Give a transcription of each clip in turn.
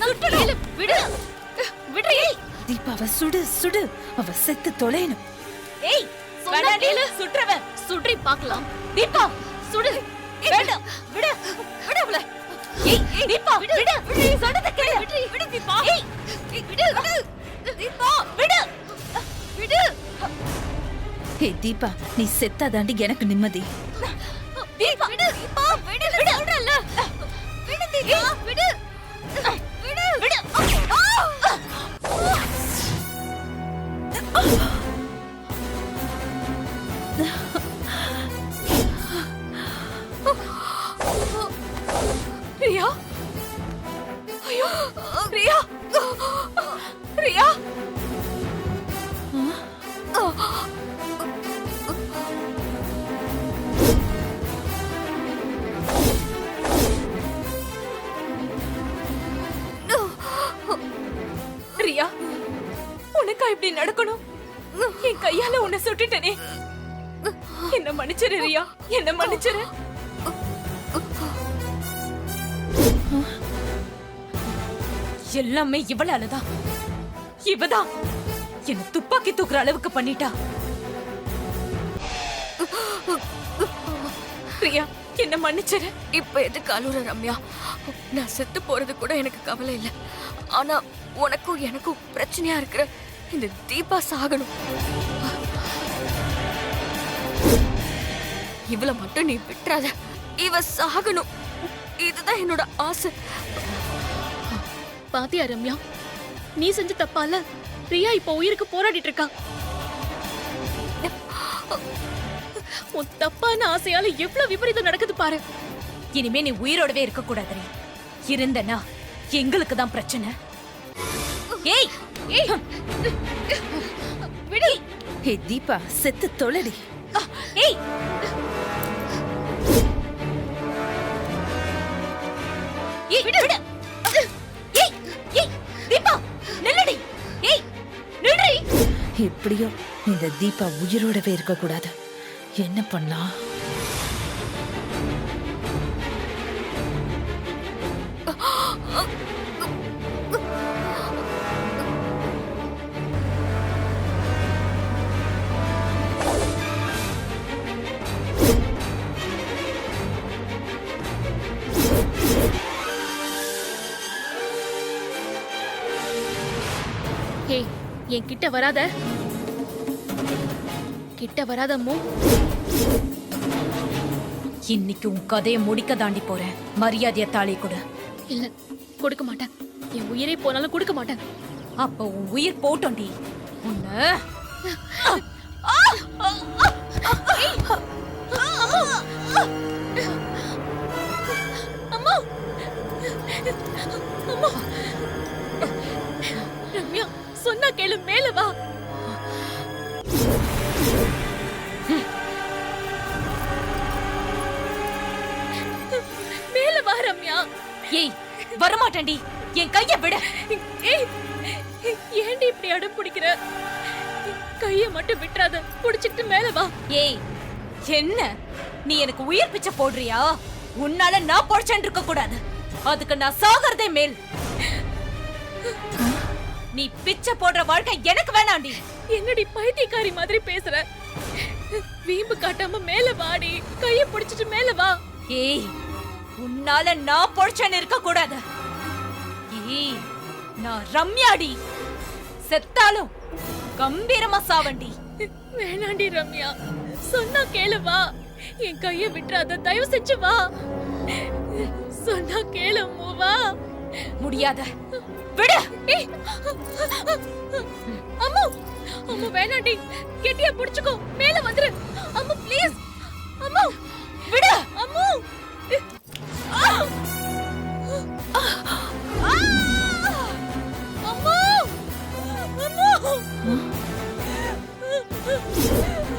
சுட்டுடு. விடு. விடுறீ. தீபாவை சுடு சுடு, அவ செத்து தொலையணும். ஏய், சொன்னாடி சுட்றவன். சுட்றி பார்க்கலாம். தீபா, சுடு. வேண்டாம். விடு. விடு அவள. ஏய், தீபா, விடு. விடு. சொன்னத கேளு. விடு. விடு தீபா. ஏய், விடு. விடு. தீபா, விடு. விடு. ஹே தீபா, நீ செத்தாதாண்டி எனக்கு நிம்மதி. தீபா, விடு. தீபா, விடு. விடு. சொல்றல. விடு தீபா, விடு. விடு. விடு. ரியா, ஐயோ ரியா, ரியா. ரியா, உனக்கா இப்படி நடக்கணும்? என் கையால உன்னை சுட்டுட்டனே. என்ன மன்னிச்சிரு ரியா, என்ன மன்னிச்சிரு. எல்லாமே இவளாலதான். இவதான் என்ன துப்பாக்கி தூக்குற அளவுக்கு பண்ணிட்டா. ரியா, என்ன மன்னிச்சிரு. இப்ப எதுக்கு அழுற ரம்யா? நான் செத்து போறது கூட எனக்கு கவலை இல்லை. ஆனா உனக்கும் எனக்கும் பிரச்சனையா இருக்கிற இந்த தீபா சாகணும். இவள மட்டும் நீ விட்டுறாத. இவ சாகணும். இதுதான் என்னோட ஆசை. பாத்தியா ரம்யா, நீ செஞ்ச தப்பால ரியா இப்ப உயிருக்கு போராடிட்டு இருக்கா. உன் தப்பான ஆசையால எவ்வளவு விபரீதம் நடக்குது பாரு. இனிமே நீ உயிரோடவே இருக்க கூடாது. இருந்தனா எங்களுக்கு தான் பிரச்சனை. ஏய், ஏய், விடு. ஹே தீபா, செத்து தொலைடி. ஏய், ஏய், விடு, விடு. ஏய், ஏய், தீபா, நில்லுடி. ஏய், நில்லுடி. எப்படியோ இந்த தீபா உயிரோடவே இருக்க கூடாது. என்ன பண்ணலாம்? ஏய், என் கிட்ட வராத. கிட்ட வராத அம்மு. இன்னைக்கு உன் கதையை முடிக்க தாண்டி போறேன். மரியாதையா தாலி கொடு. இல்ல, கொடுக்க மாட்டேன். என் உயிரே போனாலும் கொடுக்க மாட்டேன். அப்ப உன் உயிர் போட்டோண்டி. உன்ன ரம்யா, சொன்னா கேளு. மேல வா. மேல வா ரம்யா. ஏய், வரமாட்டேன்டி. என் கைய விட. ஏய், ஏன்டி இப்படி அடம் பிடிக்கிற? கைய மட்டும் விட்டுறாத. புடிச்சிட்டு மேல வா. ஏய், என்ன நீ எனக்கு உயிர் பிச்சை போடுறியா? உன்னால நான் பொழைச்சேன் இருக்க கூடாது. அதுக்கு நான் சாகிறதே மேல். நீ பிச்சை போடுற வாழ்க்கை எனக்கு வேணாண்டி. என்னடி பைத்தியக்காரி மாதிரி பேசுற? வீம்பு காட்டாம மேல வாடி. கைய பிடிச்சிட்டு மேல வா. ஏய், உன்னால நான் பொழைச்சேன் இருக்க கூடாது. ஏய், நான் ரம்யாடி. செத்தாலும் கம்பீரமா சாவண்டி. வேணாண்டி ரம்யா, சொன்னா கேளு. வா. என் கைய விட்டுறாத. தயவு செஞ்சு வா. சொன்னா கேளு. வா. முடியாத. விடு. அம்மா, அம்மா வேணாண்டி. கெட்டியா புடிச்சுக்கோ. மேல வந்துரு. அம்மா ப்ளீஸ். அம்மா விடு. அம்மா. அம்மா. அம்மா.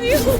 ஐயோ.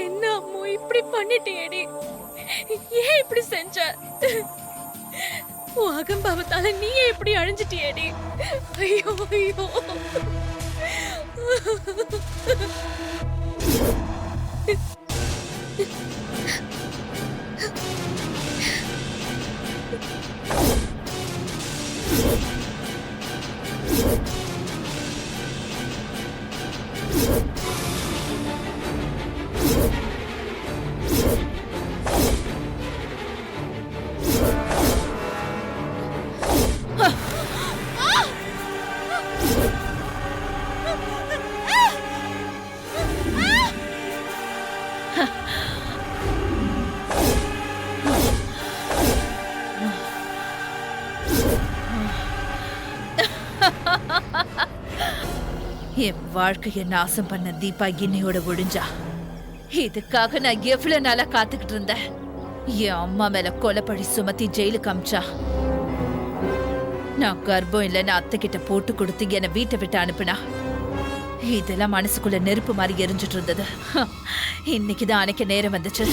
என்ன அம்மு இப்படி பண்ணிட்டியேடி? ஏன் இப்படி செஞ்ச? உன் அகம்பாவத்தால நீயே இப்படி அழிஞ்சிட்டியேடி. ஐயோ ஐயோ. என் வாழ்க்கைய நாசம் பண்ண தீபா இன்னையோட ஒழிஞ்சா. இதுக்காக நான் எவ்வளவு நாளா காத்துக்கிட்டு இருந்தேன். என் அம்மா மேல கொலைப்பழி சுமத்தி ஜெயிலுக்கு அமிச்சா. நான் கர்ப்பம் இல்லைன்னு அத்தை கிட்ட போட்டு கொடுத்து என்னை வீட்டை விட்டு அனுப்புனா. இதெல்லாம் மனசுக்குள்ள நெருப்பு மாதிரி எரிஞ்சிட்டு இருந்தது. இன்னைக்குதான் அணைக்க நேரம் வந்துச்சு.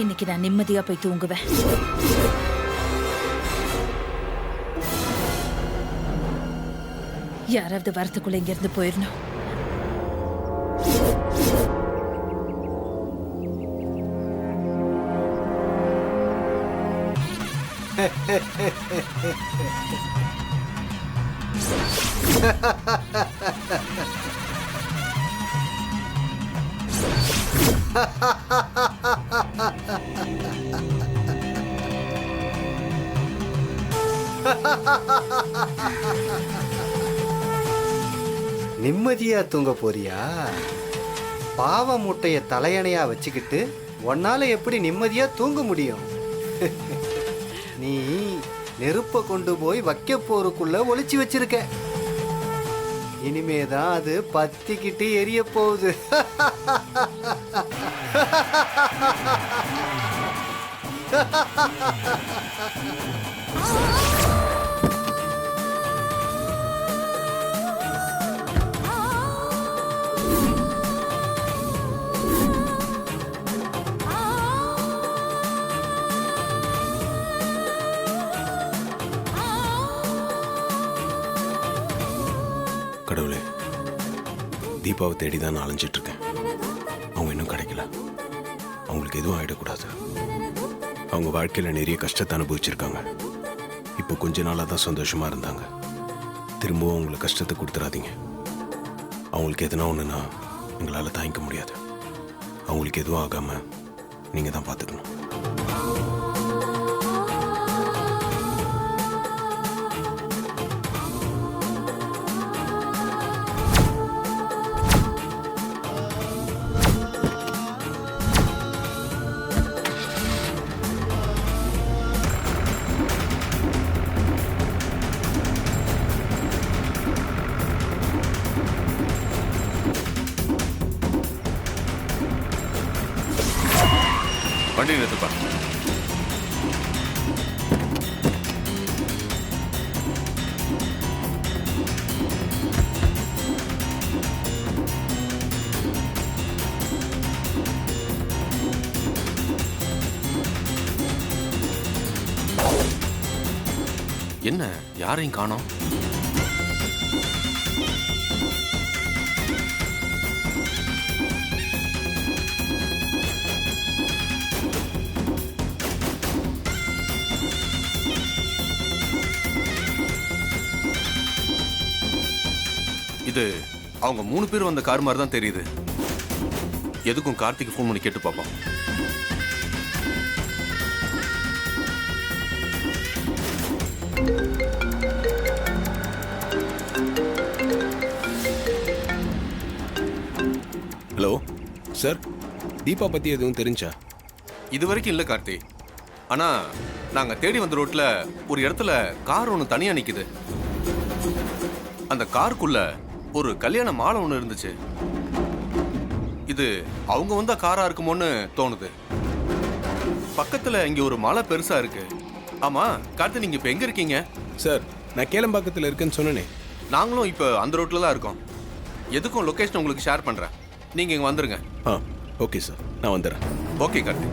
இன்னைக்கு நான் நிம்மதியா போய் தூங்குவேன். யாராவது வரத்துக்குள்ள இங்க இருந்து போயிடணும். நிம்மதியா தூங்க போறியா? பாவ மூட்டைய தலையணையா வச்சுக்கிட்டு உன்னால எப்படி நிம்மதியா தூங்க முடியும்? நீ நெருப்ப கொண்டு போய் வைக்க போருக்குள்ள ஒளிச்சு வச்சிருக்க. இனிமேதான் அது பத்திக்கிட்டு எரிய போகுது. கடவுளே, தீபாவை தேடி தான் நான் அலைஞ்சிட்டு இருக்கேன். அவங்க இன்னும் கிடைக்கல. அவங்களுக்கு எதுவும் ஆயிடக்கூடாது. அவங்க வாழ்க்கையில் நிறைய கஷ்டத்தை அனுபவிச்சிருக்காங்க. இப்போ கொஞ்ச நாளாக தான் சந்தோஷமா இருந்தாங்க. திரும்பவும் அவங்களுக்கு கஷ்டத்தை கொடுத்துடாதீங்க. அவங்களுக்கு எதுனா ஒன்றுனா எங்களால் தாங்கிக்க முடியாது. அவங்களுக்கு எதுவும் ஆகாமல் நீங்கள் தான் பார்த்துக்கணும். வண்டி நிறுத்துப்பா. என்ன யாரையும் காணோம்? இது அவங்க 3 பேர் வந்த கார் மாதிரி தான் தெரியுது. எதுக்கும் கார்த்திக் ஃபோன் பண்ணி கேட்டு பார்ப்போம். ஹலோ சார், தீபா பற்றி எதுவும் தெரிஞ்சா? இது வரைக்கும் இல்லை கார்த்தி. ஆனா நாங்க தேடி வந்த ரோட்ல ஒரு இடத்துல கார் ஒன்று தனியா நிக்குது. அந்த காருக்குள்ள ஒரு கல்யாண மாலை ஒன்று இருந்துச்சு. இது அவங்க வந்த காரா இருக்குமோன்னு தோணுது. பக்கத்துல இங்க ஒரு மலை பெருசா இருக்கு. ஆமா கார்த்தி, நீங்க இப்ப எங்க இருக்கீங்க? சார், நான் கேளம்பாக்கத்தில் இருக்கேன்னு சொன்னேனே. நாங்களும் இப்ப அந்த ரோட்ல தான் இருக்கோம். எதுக்கும் லொகேஷன் உங்களுக்கு ஷேர் பண்றேன். நீங்க இங்க வந்துருங்க. ஆ ஓகே சார், நான் வந்துடுறேன். ஓகே கார்த்தி.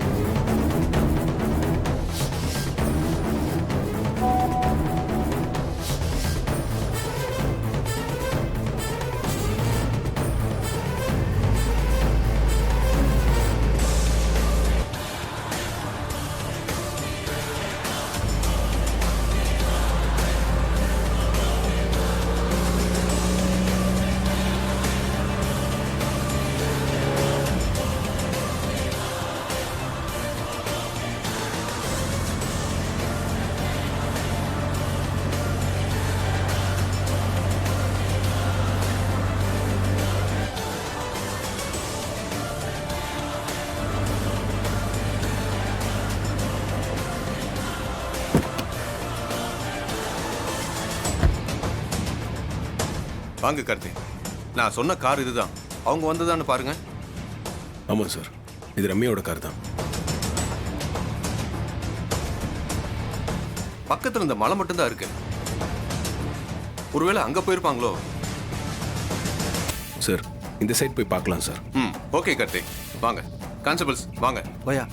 வாங்க கார்த்தி, நான் சொன்ன கார் இதுதான். அவங்க வந்ததான்னு பாருங்க. ஆமாம் சார், இது ரம்யாவோட கார் தான். பக்கத்துல இந்த மலை மட்டும்தான் இருக்கு. ஒருவேளை அங்க போயிருப்பாங்களோ? சார் இந்த சைட் போய் பார்க்கலாம் சார். ஓகே கார்த்தி, வாங்க. கான்ஸ்டபிள்ஸ் வாங்க. போயா.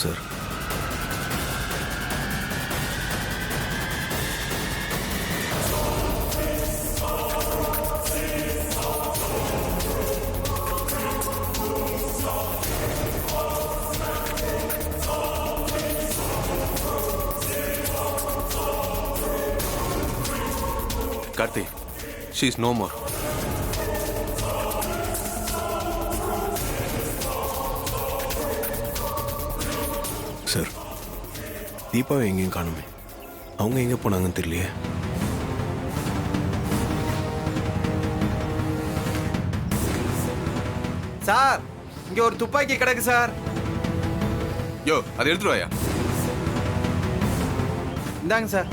Sir Karthi, she is no more. Sir தீபாவை எங்கேயும் காணுமே. அவங்க எங்கே போனாங்கன்னு தெரியலையே. சார், இங்க ஒரு துப்பாக்கி கிடக்கு சார். யோ, அதை எடுத்துட்டு வாயா. இந்தாங்க சார்.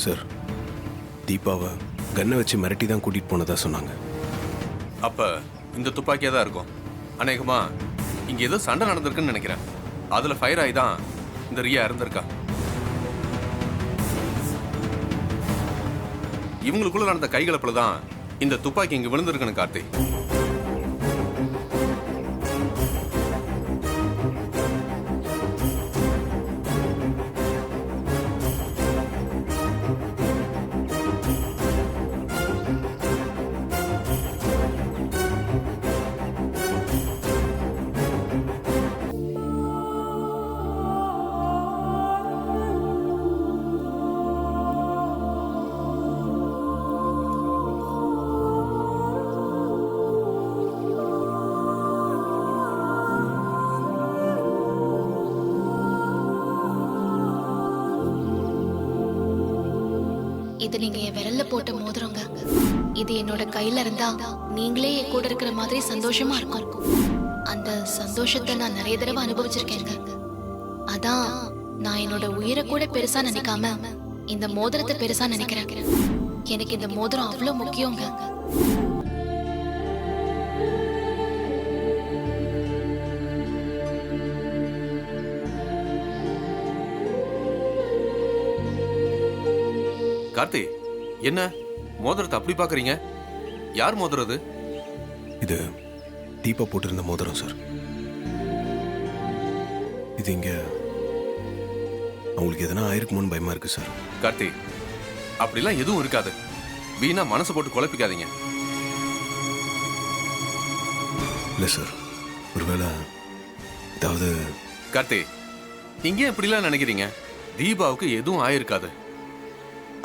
சார் தீபாவை கன்னை வச்சு மிரட்டி தான் கூட்டிகிட்டு போனதா சொன்னாங்க. அப்ப இந்த துப்பாக்கியா தான் இருக்கும். அநேகமா இங்க ஏதோ சண்டை நடந்திருக்குன்னு நினைக்கிறேன். அதுல ஃபயர் ஆகி தான் இந்த ரியா இறந்திருக்கா. இவங்களுக்குள்ள நடந்த கைகலப்புல தான் இந்த துப்பாக்கி இங்க விழுந்திருக்குன்னு கார்த்தி. இது நீங்க என் விரல்ல போட்ட மோதிரங்க. இது என்னோட கையில இருந்தா நீங்களே என் கூட இருக்கிற மாதிரி சந்தோஷமா இருக்கும். அந்த சந்தோஷத்தை நான் நிறைய தடவை அனுபவிச்சிருக்கேங்க. அதான் நான் என்னோட உயிரை கூட பெருசா நினைக்காம இந்த மோதிரத்தை பெருசா நினைக்கிறேன். எனக்கு இந்த மோதிரம் அவ்வளவு முக்கியங்க. கார்த்தி, என்ன மோதிரத்தை அப்படி பாக்குறீங்க? யார் மோதிரது? இது தீபா போட்டிருந்த மோதிரம் சார். இது இங்க அவங்களுக்கு எதனா ஆயிருக்குமோன்னு பயமா இருக்கு சார். கார்த்தி, அப்படிலாம் எதுவும் இருக்காது. வீணா மனசு போட்டு குழப்பிக்காதீங்க. இல்லை சார், ஒருவேளை ஏதாவது. கார்த்தி, நீங்க ஏன் இப்படிலாம் நினைக்கிறீங்க? தீபாவுக்கு எதுவும் ஆயிருக்காது.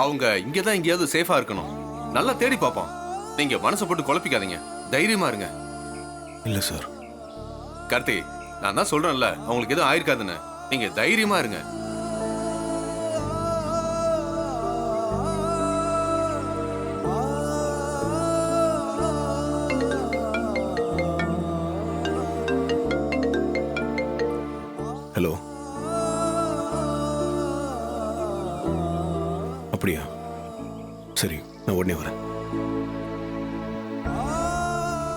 அவங்க இங்கே தான் எங்கேயாவது சேஃபா இருக்கணும். நல்லா தேடி பார்ப்போம். நீங்க மனசை போட்டு குழப்பிக்காதீங்க, தைரியமா இருங்க. இல்லை சார். கார்த்தி, நான் தான் சொல்றேன்ல அவங்களுக்கு எதுவும் ஆயிருக்காதுன்னு. நீங்க தைரியமா இருங்க. ஹலோ, அப்படியா? சரி, நான் உடனே வரேன்.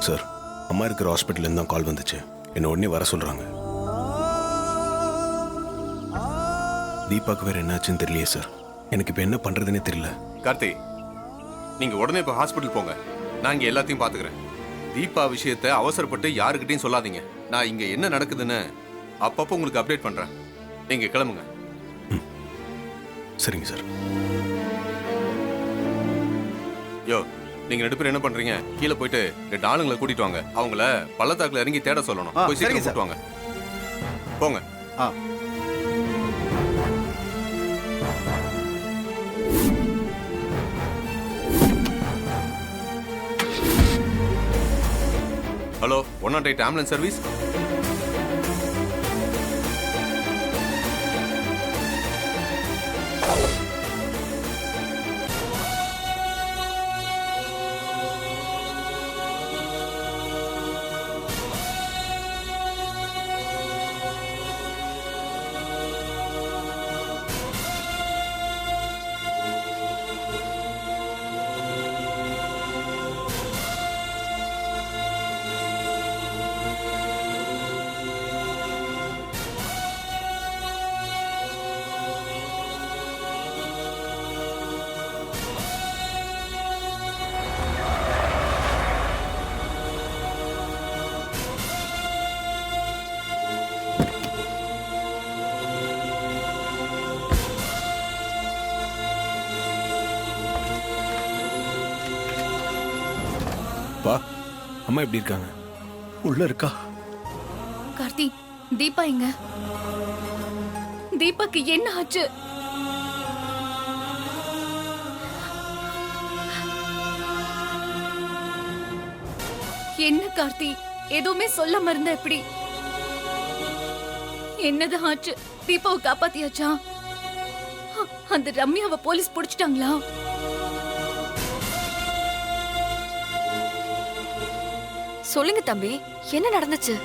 சார், அம்மா இருக்கிற ஹாஸ்பிட்டல்லேருந்து தான் கால் வந்துச்சு. என்னை உடனே வர சொல்கிறாங்க. தீபாக்கு வேறு என்னாச்சுன்னு தெரியலையே சார். எனக்கு இப்போ என்ன பண்ணுறதுனே தெரியல. கார்த்தி, நீங்க உடனே இப்போ ஹாஸ்பிட்டல் போங்க. நான் இங்க எல்லாத்தையும் பாத்துக்கிறேன். தீபா விஷயத்தை அவசரப்பட்டு யாருக்கிட்டையும் சொல்லாதீங்க. நான் இங்க என்ன நடக்குதுன்னு அப்பப்போ உங்களுக்கு அப்டேட் பண்றேன். நீங்க கிளம்புங்க. சரிங்க சார். யோ, நீங்க 2 பேரும் என்ன பண்றீங்க? கீழே போயிட்டு 2 ஆளுங்களை கூட்டிட்டு வாங்க. அவங்கள பள்ளத்தாக்குல இறங்கி தேட சொல்லணும். போய் சீக்கிரம் கூட்டிட்டு வாங்க. போங்க. Hello, 108 ambulance service. பா, அம்மா எப்படி இருக்காங்க? உள்ள இருக்கா? கார்த்தி, தீபா எங்க? தீபாக்கு என்ன ஆச்சு? என்ன கார்த்தி, எதுவுமே சொல்லாம இருந்த எப்படி? என்னதான் ஆச்சு? தீபாவை காப்பாத்தியாச்சா? அந்த ரம்யாவை போலீஸ் புடிச்சிட்டாங்களா? சொல்லுங்க தம்பி, என்ன நடந்துச்சு?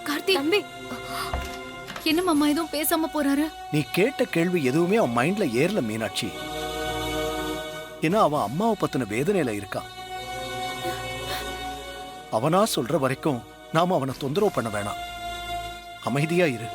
கார்த்தி, தம்பி, என்ன மாமா எதுவும் பேசாம போறாரு? நீ கேட்ட கேள்வி எதுவுமே அவன் மைண்ட்ல ஏறல மீனாட்சி. ஏன்னா அவன் அம்மாவை பத்தின வேதனையில இருக்கான். அவனா சொல்ற வரைக்கும் நாம அவனை தொந்தரவு பண்ண வேணாம். அமைதியா இரு.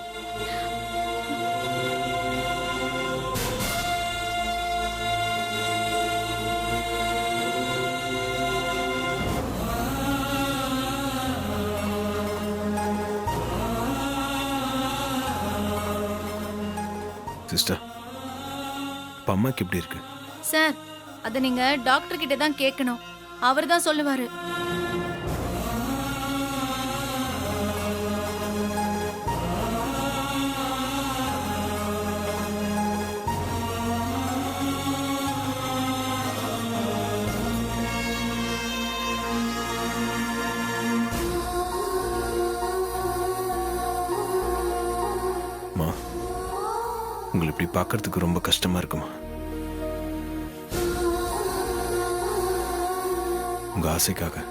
சிஸ்டர், இப்போ அம்மாக்கு எப்படி இருக்கு? சார், அத நீங்க டாக்டர் கிட்ட தான் கேட்கணும். அவர் தான் சொல்லுவாரு. அம்மா, உங்களை இப்படி பார்க்கறதுக்கு ரொம்ப கஷ்டமா இருக்குமா? உங்க ஆசைக்காக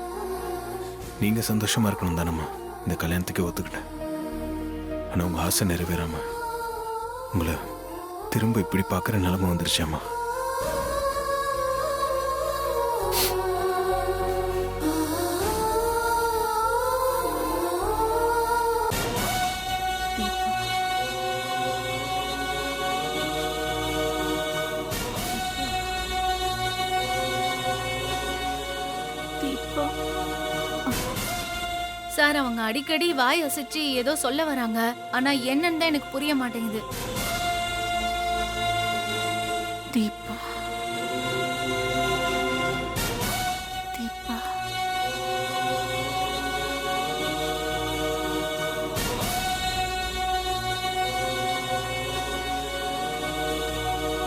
நீங்க சந்தோஷமா இருக்கணும் தானம்மா இந்த கல்யாணத்துக்கு ஒத்துக்கிட்டேன். ஆனா உங்க ஆசை நிறைவேறாம உங்களை திரும்ப இப்படி பார்க்குற நிலைமை வந்துருச்சாம்மா. சார், அவங்க அடிக்கடி வாய் அசைச்சு ஏதோ சொல்ல வராங்க. ஆனா என்னன்னு தான் எனக்கு புரிய மாட்டேங்குது. தீபா